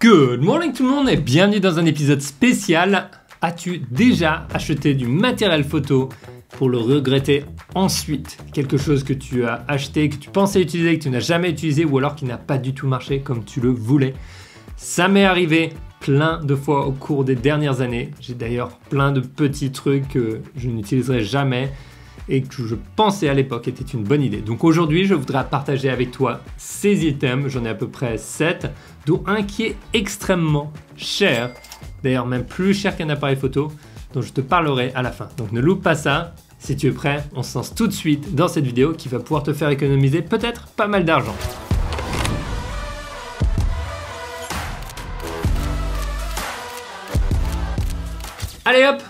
Good morning tout le monde et bienvenue dans un épisode spécial. As-tu déjà acheté du matériel photo pour le regretter ensuite? Quelque chose que tu as acheté, que tu pensais utiliser, que tu n'as jamais utilisé ou alors qui n'a pas du tout marché comme tu le voulais. Ça m'est arrivé plein de fois au cours des dernières années. J'ai d'ailleurs plein de petits trucs que je n'utiliserai jamais et que je pensais à l'époque était une bonne idée. Donc aujourd'hui, je voudrais partager avec toi ces items. J'en ai à peu près 7, dont un qui est extrêmement cher. D'ailleurs, même plus cher qu'un appareil photo, dont je te parlerai à la fin. Donc ne loupe pas ça. Si tu es prêt, on se lance tout de suite dans cette vidéo qui va pouvoir te faire économiser peut-être pas mal d'argent. Allez hop,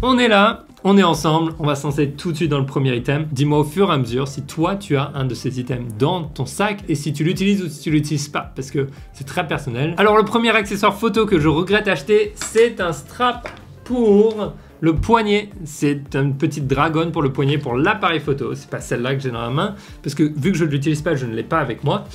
on est là. On est ensemble, on va se lancer tout de suite dans le premier item. Dis-moi au fur et à mesure si toi tu as un de ces items dans ton sac et si tu l'utilises ou si tu l'utilises pas parce que c'est très personnel. Alors le premier accessoire photo que je regrette d'acheter, c'est un strap pour le poignet. C'est une petite dragonne pour le poignet pour l'appareil photo. C'est pas celle-là que j'ai dans la main parce que vu que je ne l'utilise pas, je ne l'ai pas avec moi.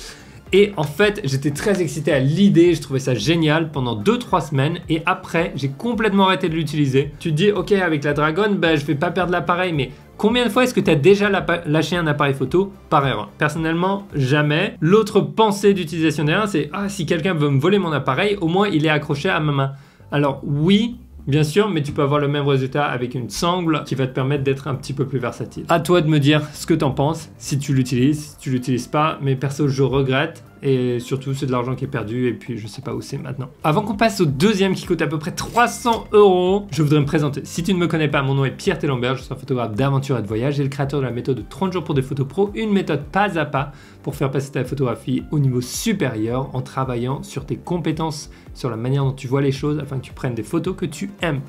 Et en fait, j'étais très excité à l'idée, je trouvais ça génial pendant 2-3 semaines et après, j'ai complètement arrêté de l'utiliser. Tu te dis, ok, avec la Dragon, je vais pas perdre l'appareil, mais combien de fois est-ce que tu as déjà lâché un appareil photo par erreur? Personnellement, jamais. L'autre pensée d'utilisation derrière, c'est, si quelqu'un veut me voler mon appareil, au moins il est accroché à ma main. Alors oui, bien sûr, mais tu peux avoir le même résultat avec une sangle qui va te permettre d'être un petit peu plus versatile. À toi de me dire ce que tu en penses, si tu l'utilises, si tu l'utilises pas, mais perso je regrette et surtout c'est de l'argent qui est perdu et puis je sais pas où c'est maintenant. Avant qu'on passe au deuxième qui coûte à peu près 300 €, je voudrais me présenter. Si tu ne me connais pas, mon nom est Pierre Tellenberg, je suis un photographe d'aventure et de voyage et le créateur de la méthode de 30 jours pour des photos pro, une méthode pas à pas pour faire passer ta photographie au niveau supérieur en travaillant sur tes compétences, sur la manière dont tu vois les choses afin que tu prennes des photos que tu aimes.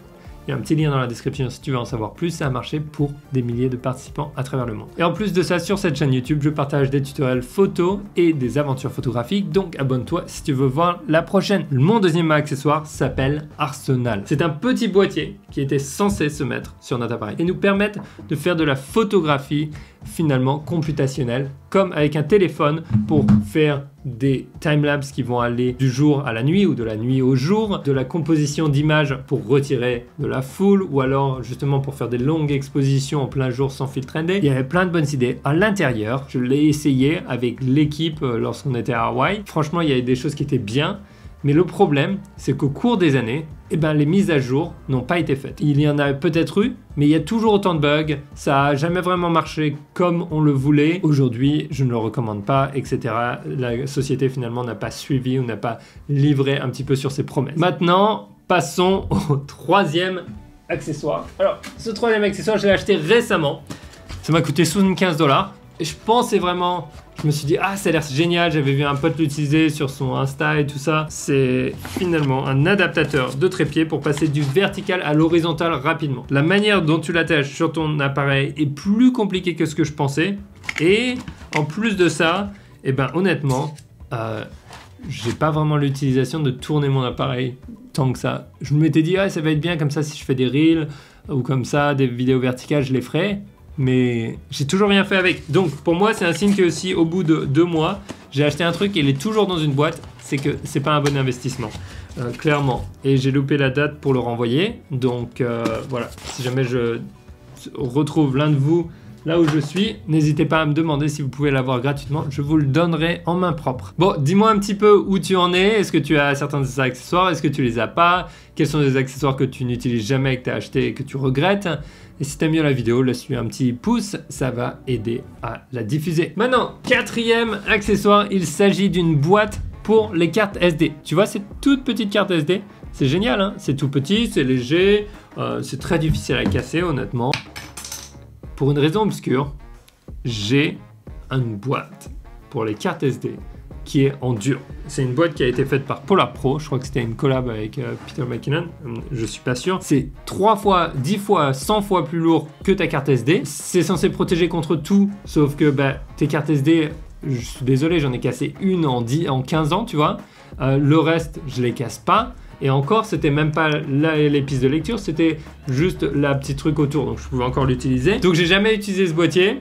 Il y a un petit lien dans la description si tu veux en savoir plus, ça a marché pour des milliers de participants à travers le monde. Et en plus de ça, sur cette chaîne YouTube, je partage des tutoriels photos et des aventures photographiques, donc abonne-toi si tu veux voir la prochaine. Mon deuxième accessoire s'appelle Arsenal. C'est un petit boîtier qui était censé se mettre sur notre appareil et nous permettre de faire de la photographie finalement computationnelle, comme avec un téléphone pour faire des timelapses qui vont aller du jour à la nuit ou de la nuit au jour, de la composition d'images pour retirer de la foule ou alors justement pour faire des longues expositions en plein jour sans filtre ND. Il y avait plein de bonnes idées à l'intérieur. Je l'ai essayé avec l'équipe lorsqu'on était à Hawaï. Franchement, il y avait des choses qui étaient bien. Mais le problème, c'est qu'au cours des années, les mises à jour n'ont pas été faites. Il y en a peut-être eu, mais il y a toujours autant de bugs. Ça n'a jamais vraiment marché comme on le voulait. Aujourd'hui, je ne le recommande pas, etc. La société finalement n'a pas suivi ou n'a pas livré un petit peu sur ses promesses. Maintenant, passons au troisième accessoire. Alors, ce troisième accessoire, je l'ai acheté récemment. Ça m'a coûté 75 $. Et je pensais vraiment... Je me suis dit, ça a l'air génial, j'avais vu un pote l'utiliser sur son Insta et tout ça. C'est finalement un adaptateur de trépied pour passer du vertical à l'horizontal rapidement. La manière dont tu l'attaches sur ton appareil est plus compliquée que ce que je pensais. Et en plus de ça, honnêtement, j'ai pas vraiment l'utilisation de tourner mon appareil tant que ça. Je m'étais dit, ça va être bien comme ça si je fais des reels ou comme ça, des vidéos verticales, je les ferai. Mais j'ai toujours rien fait avec. Donc pour moi c'est un signe que aussi au bout de 2 mois j'ai acheté un truc et il est toujours dans une boîte, c'est que c'est pas un bon investissement clairement. Et j'ai loupé la date pour le renvoyer. Donc voilà, si jamais je retrouve l'un de vous là où je suis, n'hésitez pas à me demander si vous pouvez l'avoir gratuitement, je vous le donnerai en main propre. Bon, dis-moi un petit peu où tu en es, est-ce que tu as certains de ces accessoires, est-ce que tu les as pas, quels sont les accessoires que tu n'utilises jamais, que tu as acheté et que tu regrettes. Et si tu aimes bien la vidéo, laisse-lui un petit pouce, ça va aider à la diffuser. Maintenant, quatrième accessoire, il s'agit d'une boîte pour les cartes SD. Tu vois, cette toute petite carte SD, c'est génial, hein, c'est tout petit, c'est léger, c'est très difficile à casser honnêtement. Pour une raison obscure, j'ai une boîte pour les cartes SD qui est en dur. C'est une boîte qui a été faite par Polar Pro, je crois que c'était une collab avec Peter McKinnon, je suis pas sûr. C'est 3 fois, 10 fois, 100 fois plus lourd que ta carte SD. C'est censé protéger contre tout, sauf que tes cartes SD, je suis désolé, j'en ai cassé une en 15 ans, tu vois. Le reste, je les casse pas. Et encore, c'était même pas les pistes de lecture, c'était juste la petite truc autour, donc je pouvais encore l'utiliser. Donc j'ai jamais utilisé ce boîtier.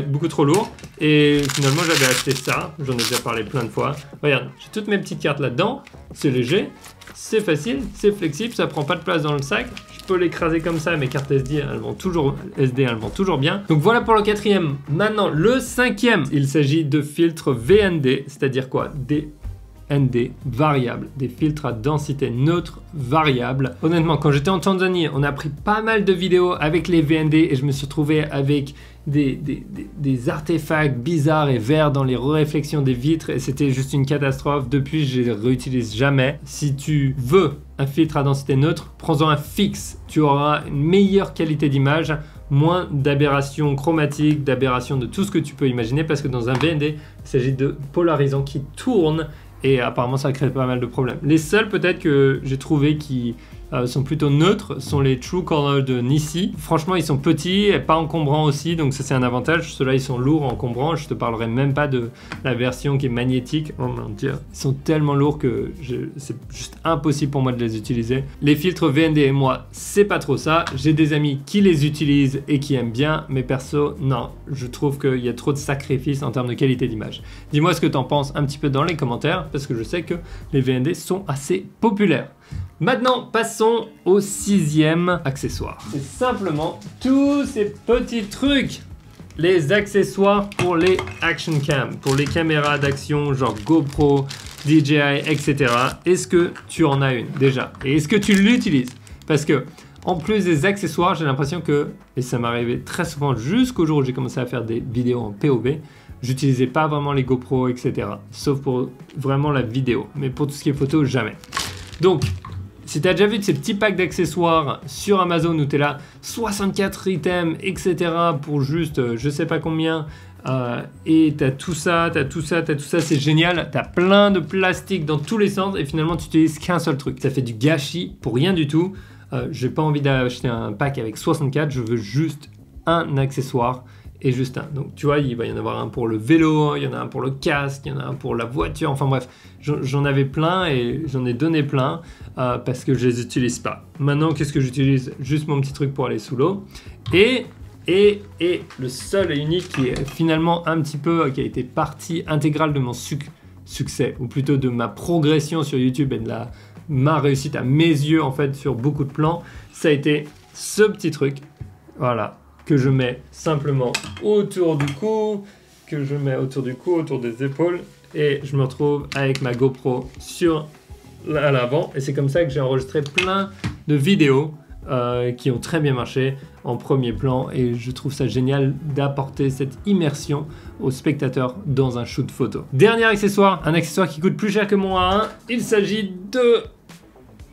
beaucoup trop lourd. Et finalement, j'avais acheté ça. J'en ai déjà parlé plein de fois. Regarde, j'ai toutes mes petites cartes là-dedans. C'est léger, c'est facile, c'est flexible, ça prend pas de place dans le sac. Je peux l'écraser comme ça. Mes cartes SD, elles vont toujours bien. Donc voilà pour le quatrième. Maintenant, le cinquième, il s'agit de filtres VND, c'est-à-dire quoi? Des ND variables, des filtres à densité neutre variable. Honnêtement, quand j'étais en Tanzanie, on a pris pas mal de vidéos avec les VND et je me suis retrouvé avec des artefacts bizarres et verts dans les réflexions des vitres et c'était juste une catastrophe. Depuis, je les réutilise jamais. Si tu veux un filtre à densité neutre, prends-en un fixe. Tu auras une meilleure qualité d'image, moins d'aberrations chromatiques, d'aberrations de tout ce que tu peux imaginer parce que dans un VND, il s'agit de polarisants qui tournent et apparemment ça crée pas mal de problèmes. Les seuls peut-être que j'ai trouvé qui sont plutôt neutres sont les True Color de Nissi. Franchement, ils sont petits et pas encombrants aussi, donc ça c'est un avantage. Ceux-là, ils sont lourds, encombrants. Je te parlerai même pas de la version qui est magnétique. Oh mon dieu, ils sont tellement lourds que c'est juste impossible pour moi de les utiliser. Les filtres VND et moi, c'est pas trop ça. J'ai des amis qui les utilisent et qui aiment bien, mais perso, non. Je trouve qu'il y a trop de sacrifices en termes de qualité d'image. Dis-moi ce que t'en penses un petit peu dans les commentaires, parce que je sais que les VND sont assez populaires. Maintenant, passons au sixième accessoire. C'est simplement tous ces petits trucs. Les accessoires pour les action cam, pour les caméras d'action genre GoPro, DJI, etc. Est-ce que tu en as une déjà? Et est-ce que tu l'utilises? Parce que, en plus des accessoires, j'ai l'impression que, et ça m'arrivait très souvent jusqu'au jour où j'ai commencé à faire des vidéos en POV, j'utilisais pas vraiment les GoPro, etc. Sauf pour vraiment la vidéo. Mais pour tout ce qui est photo, jamais. Donc, si tu as déjà vu de ces petits packs d'accessoires sur Amazon où tu es là, 64 items, etc. pour juste je sais pas combien, et tu as tout ça, c'est génial. Tu as plein de plastique dans tous les sens et finalement tu n'utilises qu'un seul truc. Ça fait du gâchis pour rien du tout. J'ai pas envie d'acheter un pack avec 64, je veux juste un accessoire. Et juste un. Donc tu vois, il va y en avoir un pour le vélo, il y en a un pour le casque, il y en a un pour la voiture, enfin bref, j'en avais plein et j'en ai donné plein parce que je les utilise pas. Maintenant, qu'est-ce que j'utilise? Juste mon petit truc pour aller sous l'eau. Et le seul et unique qui est finalement un petit peu, qui a été partie intégrale de mon succès, ou plutôt de ma progression sur YouTube et de ma réussite à mes yeux en fait sur beaucoup de plans, ça a été ce petit truc, voilà, que je mets simplement autour du cou, autour des épaules, et je me retrouve avec ma GoPro à l'avant, et c'est comme ça que j'ai enregistré plein de vidéos qui ont très bien marché en premier plan, et je trouve ça génial d'apporter cette immersion aux spectateurs dans un shoot photo. Dernier accessoire, un accessoire qui coûte plus cher que mon A1, il s'agit de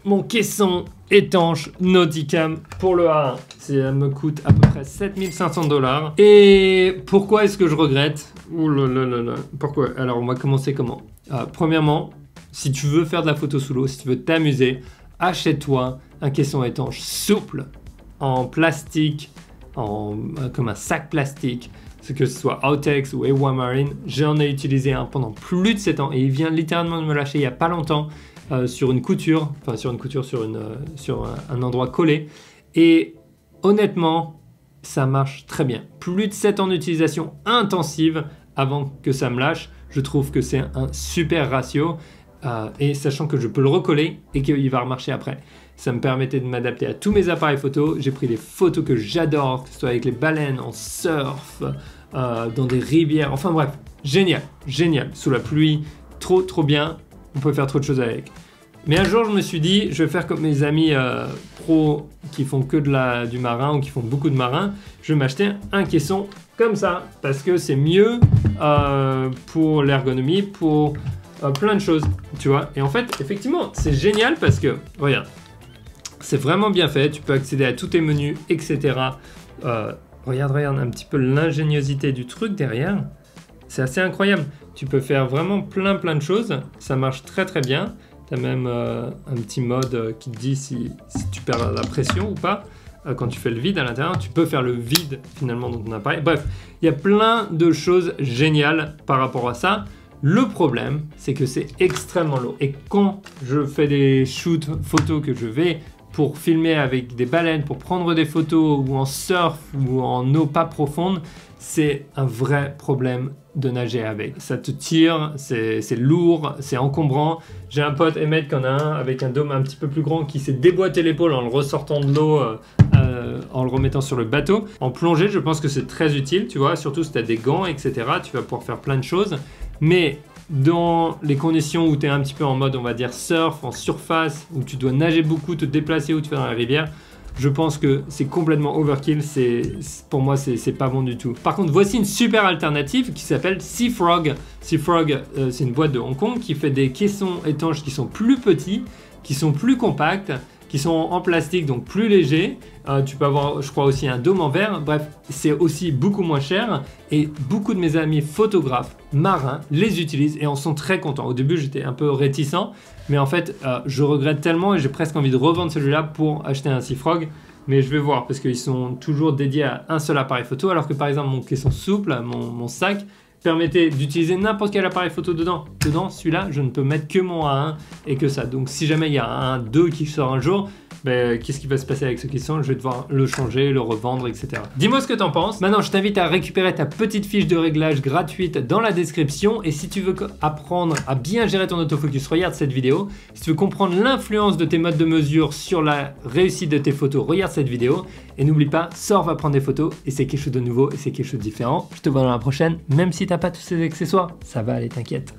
mon caisson étanche Nauticam pour le A1. Ça me coûte à peu près 7500 $. Et pourquoi est-ce que je regrette? Ouh là là là là. Pourquoi? Alors on va commencer comment? Premièrement, si tu veux faire de la photo sous l'eau, si tu veux t'amuser, achète-toi un caisson étanche souple, en plastique, comme un sac plastique, que ce soit Outex ou A1 Marine. J'en ai utilisé un pendant plus de 7 ans et il vient littéralement de me lâcher il n'y a pas longtemps. Sur une couture, sur un endroit collé, et honnêtement ça marche très bien. Plus de 7 ans d'utilisation intensive avant que ça me lâche, je trouve que c'est un super ratio, et sachant que je peux le recoller et qu'il va remarcher après, ça me permettait de m'adapter à tous mes appareils photo. J'ai pris des photos que j'adore, que ce soit avec les baleines, en surf, dans des rivières, enfin bref, génial, sous la pluie, trop bien. On peut faire trop de choses avec. Mais un jour, je me suis dit, je vais faire comme mes amis pros qui font que du marin ou qui font beaucoup de marins. Je vais m'acheter un caisson comme ça parce que c'est mieux pour l'ergonomie, pour plein de choses, tu vois. Et en fait, effectivement, c'est génial parce que, regarde, c'est vraiment bien fait. Tu peux accéder à tous tes menus, etc. Regarde un petit peu l'ingéniosité du truc derrière. C'est assez incroyable. Tu peux faire vraiment plein de choses. Ça marche très bien. Tu as même un petit mode qui te dit si tu perds la pression ou pas. Quand tu fais le vide à l'intérieur, tu peux faire le vide finalement dans ton appareil. Bref, il y a plein de choses géniales par rapport à ça. Le problème, c'est que c'est extrêmement lourd. Et quand je fais des shoots photos que je vais pour filmer avec des baleines, pour prendre des photos ou en surf ou en eau pas profonde, c'est un vrai problème de nager avec. Ça te tire, c'est lourd, c'est encombrant. J'ai un pote, Emmett, qui en a un avec un dôme un petit peu plus grand qui s'est déboîté l'épaule en le ressortant de l'eau, en le remettant sur le bateau. En plongée, je pense que c'est très utile, tu vois, surtout si tu as des gants, etc. Tu vas pouvoir faire plein de choses. Mais dans les conditions où tu es un petit peu en mode, on va dire, surf, en surface, où tu dois nager beaucoup, te déplacer, où tu vas dans la rivière, je pense que c'est complètement overkill, pour moi c'est pas bon du tout. Par contre, voici une super alternative qui s'appelle Seafrog. Seafrog, c'est une boîte de Hong Kong qui fait des caissons étanches qui sont plus petits, qui sont plus compacts, qui sont en plastique, donc plus légers. Tu peux avoir, je crois, aussi un dôme en verre. Bref, c'est aussi beaucoup moins cher. Et beaucoup de mes amis photographes marins les utilisent et en sont très contents. Au début, j'étais un peu réticent, mais en fait, je regrette tellement et j'ai presque envie de revendre celui-là pour acheter un Seafrog. Mais je vais voir parce qu'ils sont toujours dédiés à un seul appareil photo, alors que par exemple, mon caisson souple, mon sac, permettait d'utiliser n'importe quel appareil photo dedans. Dedans, celui-là, je ne peux mettre que mon A1 et que ça. Donc si jamais il y a un 2 qui sort un jour, ben, qu'est-ce qui va se passer avec ce caisson? Je vais devoir le changer, le revendre, etc. Dis-moi ce que tu en penses. Maintenant, je t'invite à récupérer ta petite fiche de réglage gratuite dans la description. Et si tu veux apprendre à bien gérer ton autofocus, regarde cette vidéo. Si tu veux comprendre l'influence de tes modes de mesure sur la réussite de tes photos, regarde cette vidéo. Et n'oublie pas, sors, va prendre des photos et c'est quelque chose de nouveau et c'est quelque chose de différent. Je te vois dans la prochaine, même si t'as pas tous ces accessoires, ça va aller, t'inquiète.